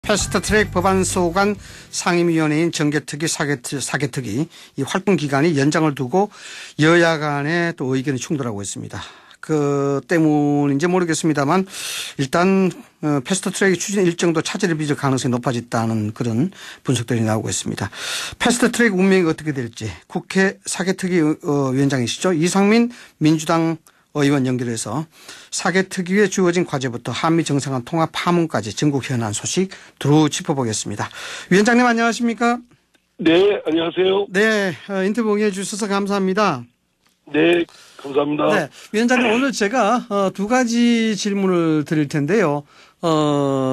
패스트트랙 법안 소관 상임위원회인 정개특위, 사개특위 이 활동 기간이 연장을 두고 여야 간에 또 의견이 충돌하고 있습니다. 그 때문인지 모르겠습니다만 일단 패스트트랙의 추진 일정도 차질을 빚을 가능성이 높아졌다는 그런 분석들이 나오고 있습니다. 패스트트랙 운명이 어떻게 될지 국회 사개특위 위원장이시죠. 이상민 민주당 의원 연결해서 사개특위에 주어진 과제부터 한미 정상간 통합 파문까지 전국 현안 소식 두루 짚어보겠습니다. 위원장님 안녕하십니까? 네, 안녕하세요. 네, 인터뷰 응해 주셔서 감사합니다. 네, 감사합니다. 네, 위원장님 오늘 제가 두 가지 질문을 드릴 텐데요.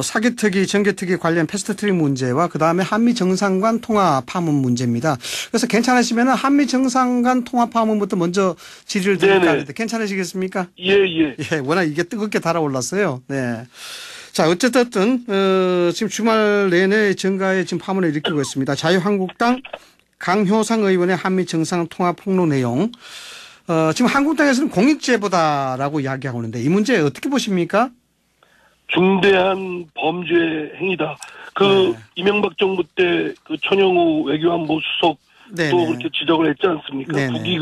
사개특위, 정개특위 관련 패스트트랙 문제와 그다음에 한미 정상간 통합 파문 문제입니다. 그래서 괜찮으시면 한미 정상간 통합 파문부터 먼저 질의를 드릴까 하는데 괜찮으시겠습니까? 예. 예, 워낙 이게 뜨겁게 달아올랐어요. 네. 자, 어쨌든 지금 주말 내내 정가에 지금 파문을 일으키고 있습니다. 자유한국당 강효상 의원의 한미 정상 통합 폭로 내용. 지금 한국당에서는 공익제보다라고 이야기하고 있는데 이 문제 어떻게 보십니까? 중대한 범죄 행위다. 네. 이명박 정부 때 그 천영우 외교안보 수석도 그렇게 지적을 했지 않습니까? 네네.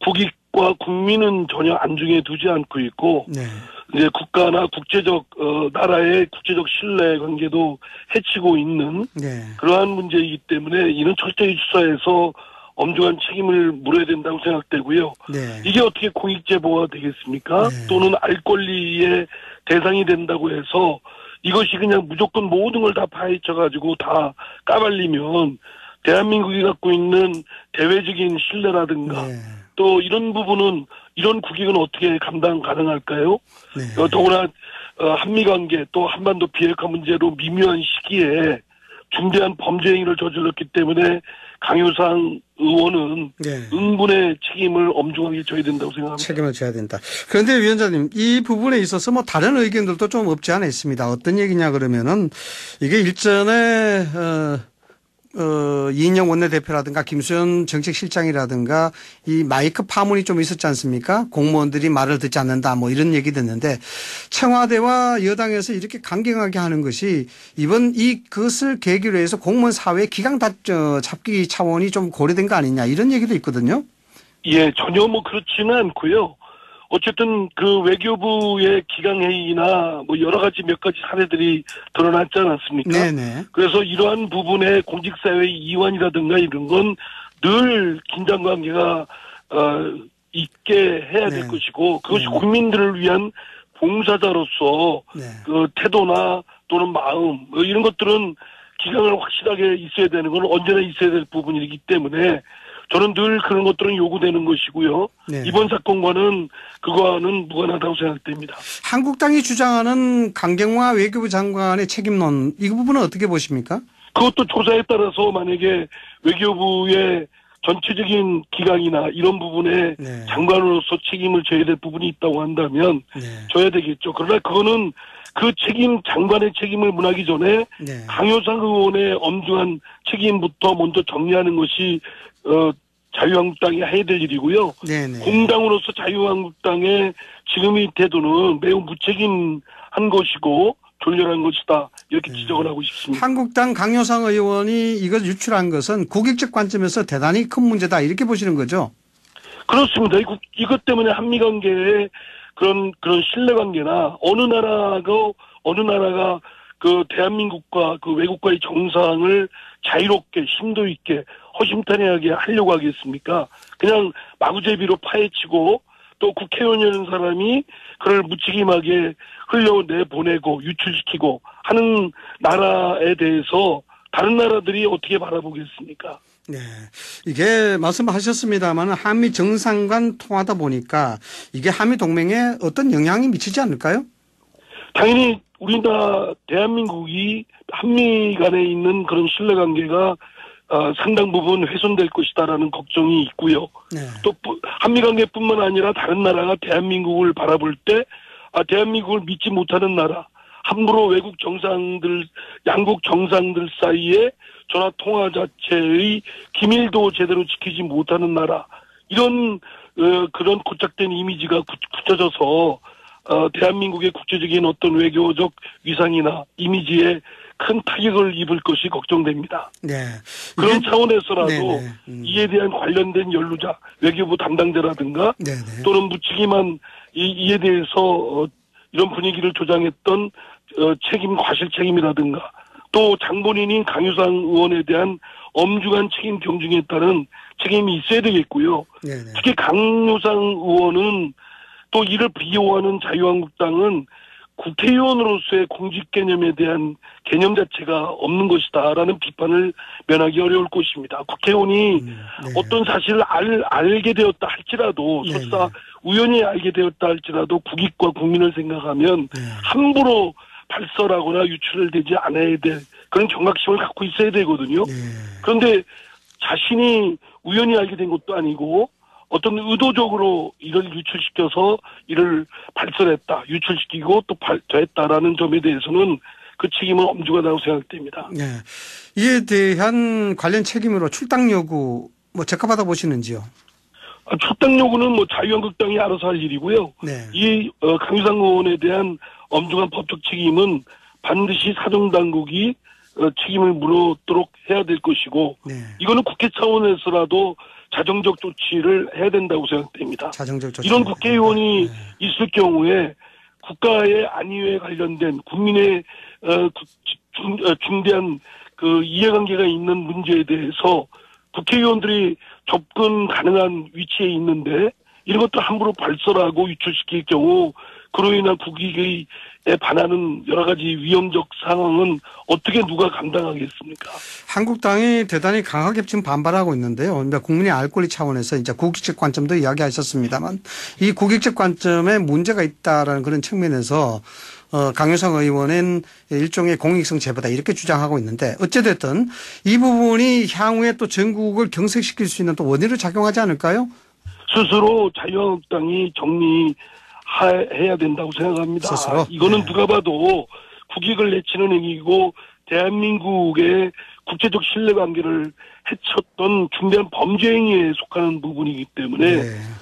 국익과 국민은 전혀 안중에 두지 않고 있고, 네. 이제 국가나 국제적, 나라의 국제적 신뢰 관계도 해치고 있는 네. 그러한 문제이기 때문에 이는 철저히 수사해서 엄중한 책임을 물어야 된다고 생각되고요. 네. 이게 어떻게 공익제보가 되겠습니까? 네. 또는 알 권리의 대상이 된다고 해서 이것이 그냥 무조건 모든 걸 다 파헤쳐가지고 다 까발리면 대한민국이 갖고 있는 대외적인 신뢰라든가 네. 또 이런 부분은 이런 국익은 어떻게 감당 가능할까요? 네. 더구나 한미관계 또 한반도 비핵화 문제로 미묘한 시기에 중대한 범죄 행위를 저질렀기 때문에 강효상 의원은 네. 응분의 책임을 엄중하게 져야 된다고 생각합니다. 책임을 져야 된다. 그런데 위원장님, 이 부분에 있어서 뭐 다른 의견들도 좀 없지 않아 있습니다. 어떤 얘기냐 그러면은 이게 일전에 이인영 원내대표라든가 김수현 정책실장이라든가 이 마이크 파문이 좀 있었지 않습니까? 공무원들이 말을 듣지 않는다 뭐 이런 얘기 듣는데 청와대와 여당에서 이렇게 강경하게 하는 것이 이번 그것을 계기로 해서 공무원 사회 기강 잡기 차원이 좀 고려된 거 아니냐 이런 얘기도 있거든요. 예, 전혀 뭐 그렇지는 않고요. 어쨌든 그 외교부의 기강회의나 뭐 여러 가지 몇 가지 사례들이 드러났지 않았습니까? 네네. 그래서 이러한 부분에 공직사회의 이완이라든가 이런 건 늘 긴장관계가 있게 해야 될 것이고 그것이 국민들을 위한 봉사자로서 그 태도나 또는 마음 뭐 이런 것들은 기강을 확실하게 있어야 되는 건 언제나 있어야 될 부분이기 때문에 저는 늘 그런 것들은 요구되는 것이고요. 네. 이번 사건과는 그거와는 무관하다고 생각됩니다. 한국당이 주장하는 강경화 외교부 장관의 책임론 이 부분은 어떻게 보십니까? 그것도 조사에 따라서 만약에 외교부의 전체적인 기강이나 이런 부분에 장관으로서 책임을 져야 될 부분이 있다고 한다면 져야 되겠죠. 그러나 그거는 그 장관의 책임을 문하기 전에 강효상 의원의 엄중한 책임부터 먼저 정리하는 것이 자유한국당이 해야 될 일이고요. 네네. 공당으로서 자유한국당의 지금의 태도는 매우 무책임한 것이고 졸렬한 것이다. 이렇게 지적을 하고 싶습니다. 한국당 강효상 의원이 이걸 유출한 것은 국익적 관점에서 대단히 큰 문제다. 이렇게 보시는 거죠? 그렇습니다. 이것 때문에 한미관계에 그런 신뢰관계나 어느 나라가 그 대한민국과 그 외국과의 정상을 자유롭게 심도 있게 허심탄회하게 하려고 하겠습니까? 그냥 마구제비로 파헤치고 또 국회의원이라는 사람이 그걸 무책임하게 흘려내보내고 유출시키고 하는 나라에 대해서 다른 나라들이 어떻게 바라보겠습니까? 네. 이게 말씀하셨습니다만 한미 정상간 통하다 보니까 이게 한미 동맹에 어떤 영향이 미치지 않을까요? 당연히 우리나라 대한민국이 한미 간에 있는 그런 신뢰관계가 상당 부분 훼손될 것이다라는 걱정이 있고요. 또 한미 관계뿐만 아니라 다른 나라가 대한민국을 바라볼 때 대한민국을 믿지 못하는 나라, 함부로 양국 정상들 사이에 전화 통화 자체의 기밀도 제대로 지키지 못하는 나라, 이런 그런 고착된 이미지가 굳혀져서 대한민국의 국제적인 어떤 외교적 위상이나 이미지에 큰 타격을 입을 것이 걱정됩니다. 네. 그런 차원에서라도 이에 대한 관련된 연루자, 외교부 담당자라든가 또는 묻히기만 이에 대해서 이런 분위기를 조장했던 책임, 과실 책임이라든가 또 장본인인 강유상 의원에 대한 엄중한 책임 경중에 따른 책임이 있어야 되겠고요. 특히 강유상 의원은 또 이를 비호하는 자유한국당은 국회의원으로서의 공직 개념에 대한 개념 자체가 없는 것이다라는 비판을 면하기 어려울 것입니다. 국회의원이 어떤 사실을 알게 되었다 할지라도 설사 우연히 알게 되었다 할지라도 국익과 국민을 생각하면 함부로 발설하거나 유출되지 않아야 될 그런 경각심을 갖고 있어야 되거든요. 그런데 자신이 우연히 알게 된 것도 아니고 어떤 의도적으로 이를 유출시켜서 이를 발설했다, 유출시키고 또 발표했다라는 점에 대해서는 그 책임은 엄중하다고 생각됩니다. 네. 이에 대한 관련 책임으로 출당 요구 적합하다 보시는지요? 출당 요구는 자유한국당이 알아서 할 일이고요. 이 강유상 의원에 대한 엄중한 법적 책임은 반드시 사정당국이 책임을 물어도록 해야 될 것이고 이거는 국회 차원에서라도 자정적 조치를 해야 된다고 생각됩니다. 자정적 조치. 이런 국회의원이 있을 경우에 국가의 안위에 관련된 국민의 중대한 그 이해관계가 있는 문제에 대해서 국회의원들이 접근 가능한 위치에 있는데 이런 것도 함부로 발설하고 유출시킬 경우 그로 인한 국익에 반하는 여러 가지 위험적 상황은 어떻게 누가 감당하겠습니까? 한국당이 대단히 강하게 지금 반발하고 있는데요. 그러니까 국민의 알 권리 차원에서 이제 국익적 관점도 이야기하셨습니다만 이 국익적 관점에 문제가 있다라는 그런 측면에서 강효상 의원은 일종의 공익성 제보다 이렇게 주장하고 있는데 어찌됐든 이 부분이 향후에 또 전국을 경색시킬 수 있는 또 원인으로 작용하지 않을까요? 스스로 자유한국당이 정리해야 된다고 생각합니다. 스스로? 이거는 누가 봐도 국익을 해치는 행위이고 대한민국의 국제적 신뢰관계를 해쳤던 중대한 범죄 행위에 속하는 부분이기 때문에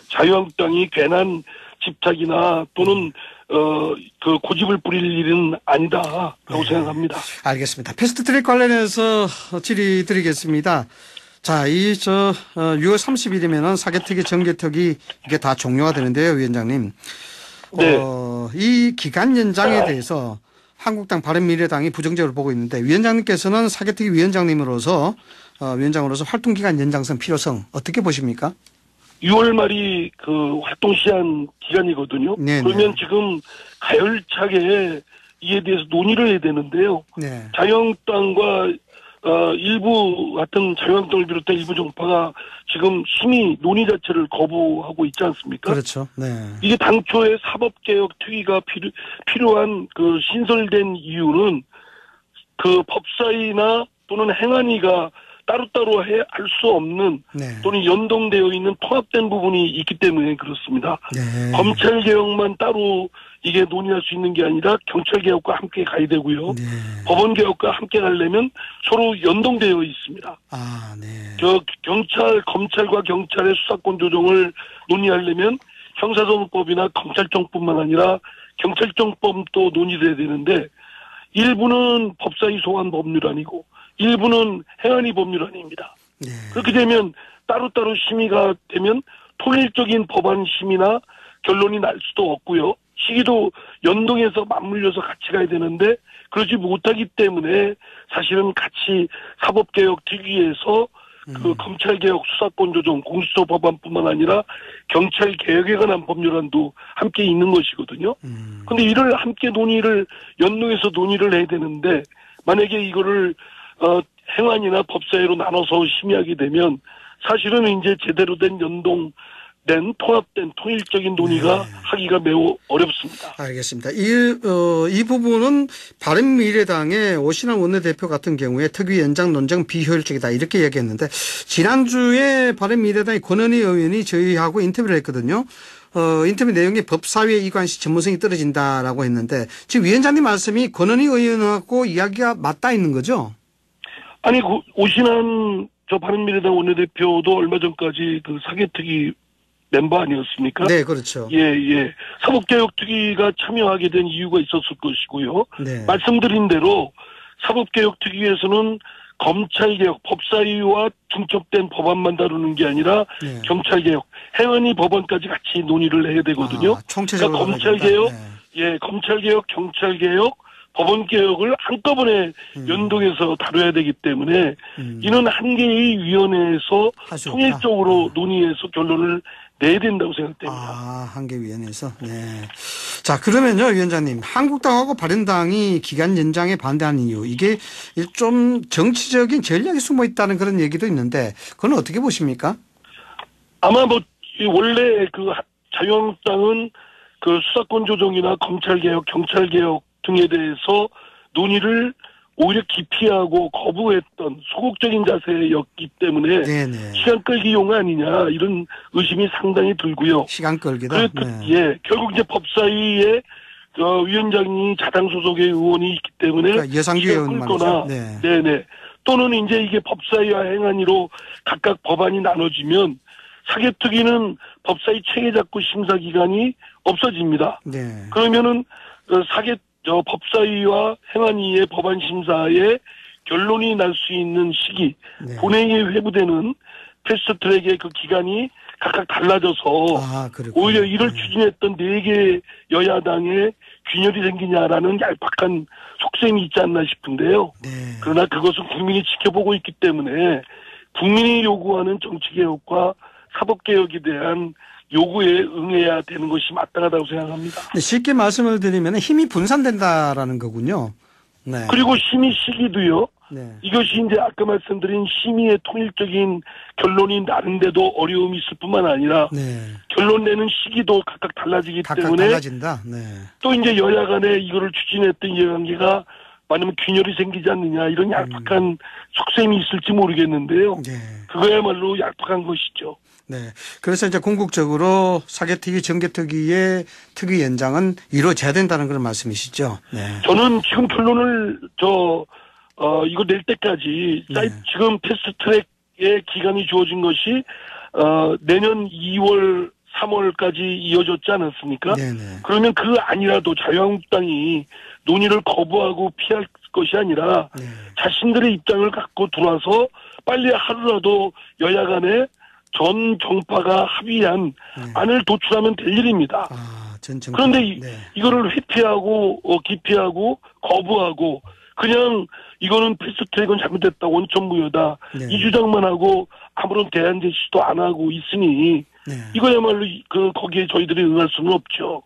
자유한국당이 괜한 집착이나 또는 그 고집을 부릴 일은 아니다라고 생각합니다. 알겠습니다. 패스트트랙 관련해서 질의 드리겠습니다. 자, 6월 30일이면은 사개특위, 정개특위 이게 다 종료가 되는데요, 위원장님. 이 기간 연장에 대해서 한국당, 바른미래당이 부정적으로 보고 있는데 위원장님께서는 사개특위 위원장으로서 활동 기간 연장성 필요성 어떻게 보십니까? 6월 말이 그 활동 시한 기간이거든요. 그러면 지금 가열차게 이에 대해서 논의를 해야 되는데요. 자유한국당과 일부 같은 자유한국당을 비롯한 일부 정파가 지금 심히 논의 자체를 거부하고 있지 않습니까? 그렇죠. 이게 당초에 사법개혁 특위가 필요한 그 신설된 이유는 그 법사위나 또는 행안위가 따로따로 할 수 없는 또는 연동되어 있는 통합된 부분이 있기 때문에 그렇습니다. 검찰개혁만 따로 이게 논의할 수 있는 게 아니라 경찰개혁과 함께 가야 되고요. 법원개혁과 함께 가려면 서로 연동되어 있습니다. 검찰과 경찰의 수사권 조정을 논의하려면 형사소송법이나 검찰청뿐만 아니라 경찰청법도 논의돼야 되는데 일부는 법사위 소관 법률안이고 일부는 행안위 법률안입니다. 그렇게 되면 따로따로 심의가 되면 통일적인 법안 심의나 결론이 날 수도 없고요. 시기도 연동해서 맞물려서 같이 가야 되는데 그러지 못하기 때문에 사실은 같이 사법개혁 특위에서 그 검찰개혁 수사권 조정 공수처 법안뿐만 아니라 경찰개혁에 관한 법률안도 함께 있는 것이거든요. 근데 이를 함께 연동해서 논의를 해야 되는데 만약에 이거를 행안이나 법사위로 나눠서 심의하게 되면 사실은 이제 제대로 된 연동된 통합된 통일적인 논의가 하기가 매우 어렵습니다. 알겠습니다. 이 부분은 바른미래당의 오신환 원내대표 같은 경우에 특위 연장 논쟁 비효율적이다 이렇게 얘기했는데 지난주에 바른미래당의 권은희 의원이 저희하고 인터뷰를 했거든요. 인터뷰 내용이 법사위의 이관 시 전문성이 떨어진다라고 했는데 지금 위원장님 말씀이 권은희 의원하고 이야기가 맞닿아 있는 거죠? 아니, 오신환 바른미래당 원내대표도 얼마 전까지 그 사개특위 멤버 아니었습니까? 네, 그렇죠. 사법개혁특위가 참여하게 된 이유가 있었을 것이고요. 말씀드린 대로 사법개혁특위에서는 검찰개혁, 법사위와 중첩된 법안만 다루는 게 아니라 네. 경찰개혁, 행안위 법안까지 같이 논의를 해야 되거든요. 총체적으로 그러니까 검찰개혁, 검찰개혁, 경찰개혁, 법원개혁을 한꺼번에 연동해서 다뤄야 되기 때문에 이는 한 개의 위원회에서 통일적으로 논의해서 결론을 내야 된다고 생각됩니다. 한 개 위원회에서. 네. 자, 그러면요, 위원장님. 한국당하고 바른당이 기간 연장에 반대하는 이유, 이게 좀 정치적인 전략이 숨어 있다는 그런 얘기도 있는데, 그건 어떻게 보십니까? 아마 원래 자유한국당은 수사권 조정이나 검찰개혁, 경찰개혁 등에 대해서 논의를 오히려 기피하고 거부했던 소극적인 자세였기 때문에 네네. 시간 끌기용 아니냐 이런 의심이 상당히 들고요. 시간 끌기다. 결국 이제 법사위에 위원장이 자당 소속의 의원이 있기 때문에 그러니까 예상규 의원 끌거나 네네 또는 이제 이게 법사위와 행안위로 각각 법안이 나눠지면 사개특위는 법사위 체계작구 심사 기간이 없어집니다. 네. 그러면은 법사위와 행안위의 법안 심사에 결론이 날 수 있는 시기, 본회의에 회부되는 패스트트랙의 그 기간이 각각 달라져서 오히려 이를 추진했던 4개 여야당에 균열이 생기냐라는 얄팍한 속셈이 있지 않나 싶은데요. 그러나 그것은 국민이 지켜보고 있기 때문에 국민이 요구하는 정치개혁과 사법개혁에 대한 요구에 응해야 되는 것이 마땅하다고 생각합니다. 쉽게 말씀을 드리면 힘이 분산된다라는 거군요. 네. 그리고 심의 시기도요. 이것이 이제 아까 말씀드린 심의의 통일적인 결론이 나는데도 어려움이 있을 뿐만 아니라 결론 내는 시기도 각각 달라지기 때문에 달라진다. 또 이제 여야 간에 이거를 추진했던 이해관계가 만약에 균열이 생기지 않느냐 이런 얄팍한 속셈이 있을지 모르겠는데요. 그거야말로 얄팍한 것이죠. 네. 그래서 이제 궁극적으로 사개특위, 정개특위의 특위 연장은 이루어져야 된다는 그런 말씀이시죠? 네. 저는 지금 결론을 이거 낼 때까지 지금 패스트트랙의 기간이 주어진 것이 내년 2월, 3월까지 이어졌지 않았습니까? 그러면 그 아니라도 자유한국당이 논의를 거부하고 피할 것이 아니라 자신들의 입장을 갖고 들어와서 빨리 하루라도 여야 간에 전 정파가 합의한 안을 도출하면 될 일입니다. 그런데 이거를 회피하고 기피하고 거부하고 그냥 이거는 패스트트랙은 잘못됐다 원천무효다 이 주장만 하고 아무런 대안 제시도 안 하고 있으니 이거야말로 거기에 저희들이 응할 수는 없죠.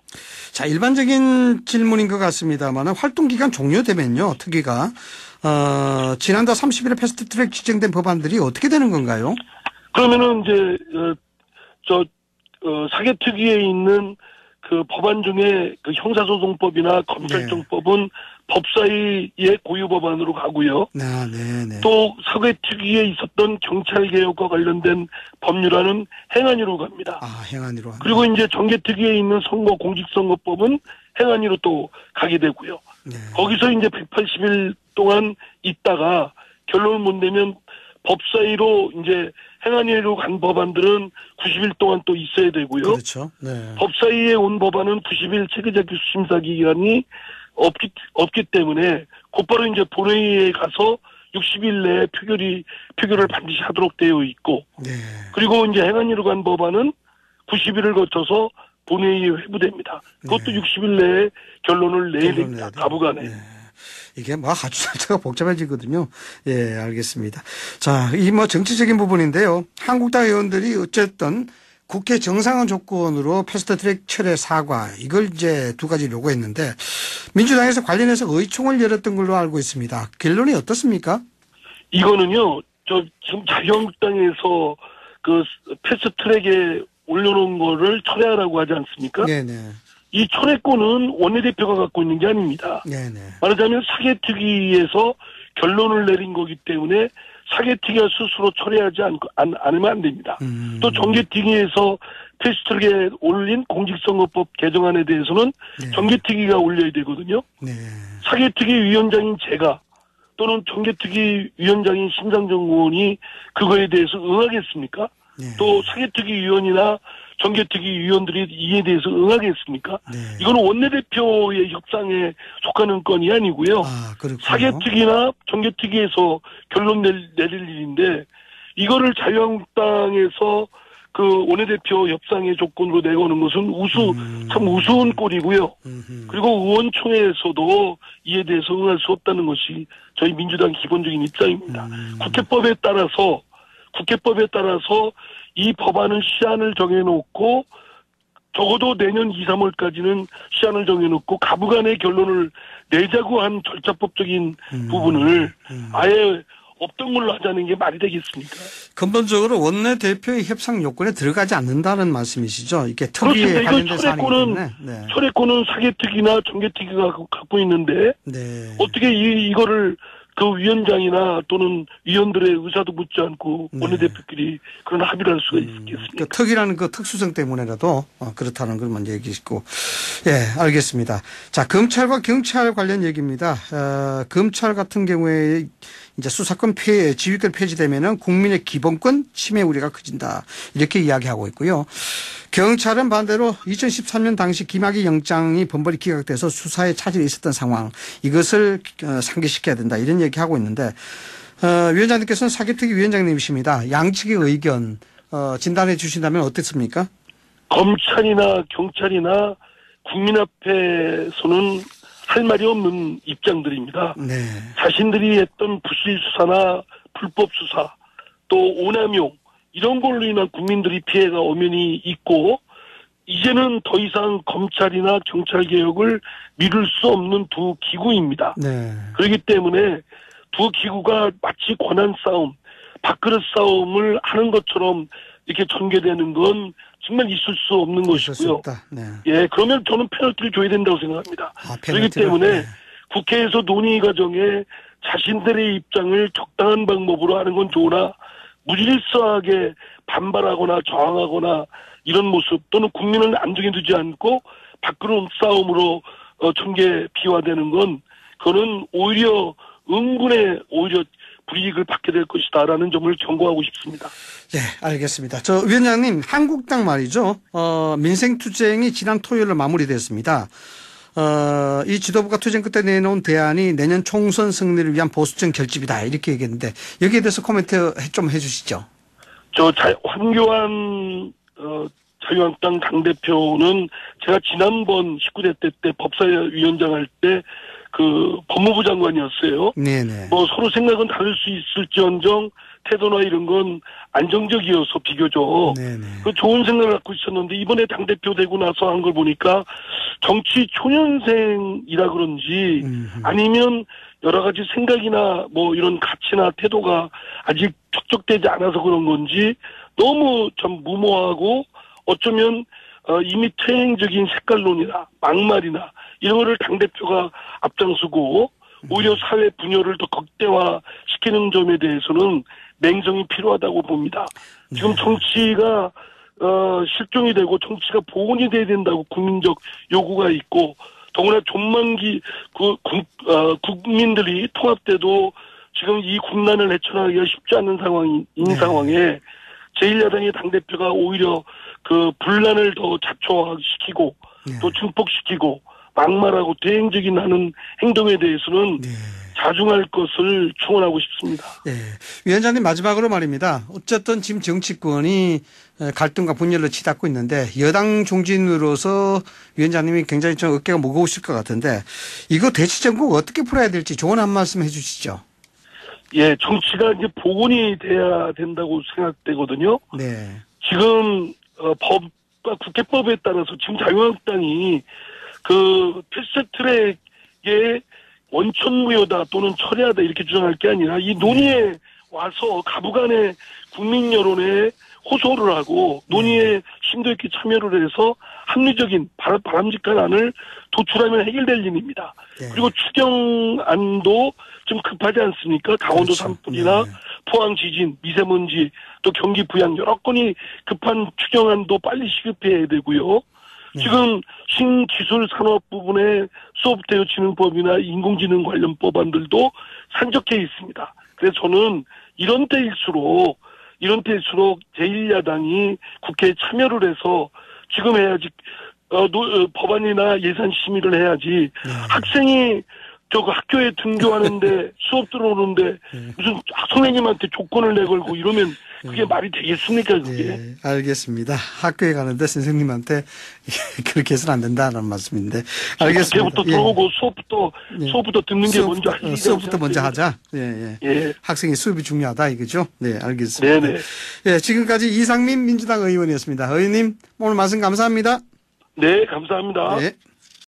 자, 일반적인 질문인 것 같습니다만 활동기간 종료되면요 특위가 지난달 30일에 패스트트랙 지정된 법안들이 어떻게 되는 건가요? 그러면은 이제 사개특위에 있는 그 법안 중에 그 형사소송법이나 검찰청법은 법사위의 고유 법안으로 가고요. 또 사개특위에 있었던 경찰개혁과 관련된 법률안은 행안위로 갑니다. 행안위로. 그리고 이제 정개특위에 있는 선거 공직선거법은 행안위로 또 가게 되고요. 거기서 이제 180일 동안 있다가 결론을 못 내면 법사위로 이제 행안위로 간 법안들은 90일 동안 또 있어야 되고요. 그렇죠. 법사위에 온 법안은 90일 체계작구 심사 기간이 없기 때문에 곧바로 이제 본회의에 가서 60일 내에 표결을 반드시 하도록 되어 있고 그리고 이제 행안위로 간 법안은 90일을 거쳐서 본회의에 회부됩니다. 그것도 60일 내에 결론을 내야 됩니다. 가부간에. 이게 아주 자체가 복잡해지거든요. 예, 알겠습니다. 자, 이 정치적인 부분인데요. 한국당 의원들이 어쨌든 국회 정상화 조건으로 패스트트랙 철회 사과 이걸 이제 2가지 요구했는데 민주당에서 관련해서 의총을 열었던 걸로 알고 있습니다. 결론이 어떻습니까? 이거는요. 지금 자유한국당에서 그 패스트트랙에 올려놓은 거를 철회하라고 하지 않습니까? 이 철회권은 원내대표가 갖고 있는 게 아닙니다. 말하자면 사개특위에서 결론을 내린 거기 때문에 사개특위가 스스로 철회하지 않으면 안 됩니다. 또 정개특위에서 패스트트랙에 올린 공직선거법 개정안에 대해서는 정개특위가 올려야 되거든요. 사개특위 위원장인 제가 또는 정개특위 위원장인 심상정 의원이 그거에 대해서 응하겠습니까? 또 사개특위 위원이나 정개특위 위원들이 이에 대해서 응하겠습니까? 네. 이건 원내대표의 협상에 속하는 건이 아니고요. 아, 그렇군요. 사개특위나 정개특위에서 결론 내릴 일인데 이거를 자유한국당에서 그 원내대표 협상의 조건으로 내거는 것은 참 우스운 꼴이고요. 그리고 의원총회에서도 이에 대해서 응할 수 없다는 것이 저희 민주당 기본적인 입장입니다. 국회법에 따라서 이 법안은 시한을 정해놓고 적어도 내년 2, 3월까지는 시한을 정해놓고 가부간의 결론을 내자고 한 절차법적인 부분을 아예 없던 걸로 하자는 게 말이 되겠습니까? 근본적으로 원내대표의 협상 요건에 들어가지 않는다는 말씀이시죠? 이게 특위에 관련된 사안이기 때문에. 네. 철회권은 사개특위나 정개특위가 갖고 있는데 네. 어떻게 이거를 그 위원장이나 또는 위원들의 의사도 묻지 않고 원내대표끼리 그런 합의를 할 수가 있겠습니까? 그 특이라는 그 특수성 때문에라도 그렇다는 걸 먼저 얘기했고. 예, 알겠습니다. 자, 검찰과 경찰 관련 얘기입니다. 검찰 같은 경우에 이제 수사권 지휘권 폐지되면은 국민의 기본권 침해 우려가 커진다. 이렇게 이야기하고 있고요. 경찰은 반대로 2013년 당시 김학의 영장이 번번이 기각돼서 수사에 차질이 있었던 상황, 이것을 상기시켜야 된다. 이런 얘기하고 있는데, 위원장님께서는 사개특위 위원장님이십니다. 양측의 의견 진단해 주신다면 어떻습니까? 검찰이나 경찰이나 국민 앞에서는 할 말이 없는 입장들입니다. 네. 자신들이 했던 부실 수사나 불법 수사, 또 오남용 이런 걸로 인한 국민들이 피해가 엄연히 있고 이제는 더 이상 검찰이나 경찰 개혁을 미룰 수 없는 두 기구입니다. 네. 그렇기 때문에 두 기구가 마치 권한 싸움, 밥그릇 싸움을 하는 것처럼 이렇게 전개되는 건 정말 있을 수 없는 것이고요. 네. 예, 그러면 저는 페널티를 줘야 된다고 생각합니다. 그렇기 때문에 네. 국회에서 논의 과정에 자신들의 입장을 적당한 방법으로 하는 건 좋으나 무질서하게 반발하거나 저항하거나 이런 모습 또는 국민을 안정해 두지 않고 밥그릇 싸움으로 전개 비화되는 건 그거는 오히려 오히려 불이익을 받게 될 것이다라는 점을 경고하고 싶습니다. 네, 알겠습니다. 위원장님, 한국당 말이죠. 민생투쟁이 지난 토요일로 마무리됐습니다. 이 지도부가 투쟁 끝에 내놓은 대안이 내년 총선 승리를 위한 보수적 결집이다. 이렇게 얘기했는데 여기에 대해서 코멘트 좀 해주시죠. 황교안 자유한국당 당대표는 제가 지난번 19대 때 법사위원장 할 때 그 법무부 장관이었어요. 네네. 서로 생각은 다를 수 있을지언정 태도나 이런 건 안정적이어서 비교적 그 좋은 생각을 갖고 있었는데 이번에 당대표 되고 나서 한 걸 보니까 정치 초년생이라 그런지 아니면 여러 가지 생각이나 이런 가치나 태도가 아직 척적되지 않아서 그런 건지 너무 좀 무모하고 어쩌면 이미 퇴행적인 색깔론이나 막말이나 이런 거를 당대표가 앞장서고 오히려 사회 분열을 더 극대화시키는 점에 대해서는 맹성이 필요하다고 봅니다. 지금 정치가 실종이 되고 정치가 복원이 돼야 된다고 국민적 요구가 있고 더구나 존망기 국민들이 통합돼도 지금 이 국난을 헤쳐나가기가 쉽지 않은 상황에 제1야당의 당대표가 오히려 그 분란을 더 자초시키고 또 증폭시키고 막말하고 대행적인 하는 행동에 대해서는 자중할 것을 충원하고 싶습니다. 네. 위원장님 마지막으로 말입니다. 어쨌든 지금 정치권이 갈등과 분열로 치닫고 있는데 여당 중진으로서 위원장님이 굉장히 좀 어깨가 무거우실 것 같은데 이거 대치정국 어떻게 풀어야 될지 조언 한 말씀 해 주시죠. 예, 정치가 이제 복원이 돼야 된다고 생각되거든요. 네. 지금 법과 국회법에 따라서 지금 자유한국당이 그 패스트트랙에 원천무효다 또는 철회하다 이렇게 주장할 게 아니라 이 논의에 와서 가부간의 국민 여론에 호소를 하고 논의에 심도 있게 참여를 해서 합리적인 바람직한 안을 도출하면 해결될 일입니다. 네. 그리고 추경안도 좀 급하지 않습니까? 강원도 그렇죠. 산불이나 포항 지진, 미세먼지, 또 경기 부양 여러 건이 급한 추경안도 빨리 시급해야 되고요. 지금 신기술 산업 부분에 소프트웨어 진흥법이나 인공지능 관련 법안들도 산적해 있습니다. 그래서 저는 이런 때일수록 제1야당이 국회에 참여를 해서 지금 해야지. 법안이나 예산 심의를 해야지. 학생이 저그 학교에 등교하는데 수업 들어오는데 무슨 선생님한테 조건을 내걸고 이러면 그게 말이 되겠습니까, 그게? 네, 알겠습니다. 학교에 가는데 선생님한테 그렇게 해서는 안 된다는 말씀인데. 알겠습니다. 국회부터 들어오고 수업부터 듣는 게 먼저 하시죠. 수업부터 먼저 하자. 예. 학생의 수업이 중요하다 이거죠? 네, 알겠습니다. 네네. 예, 지금까지 이상민 민주당 의원이었습니다. 의원님, 오늘 말씀 감사합니다. 네, 감사합니다. 네.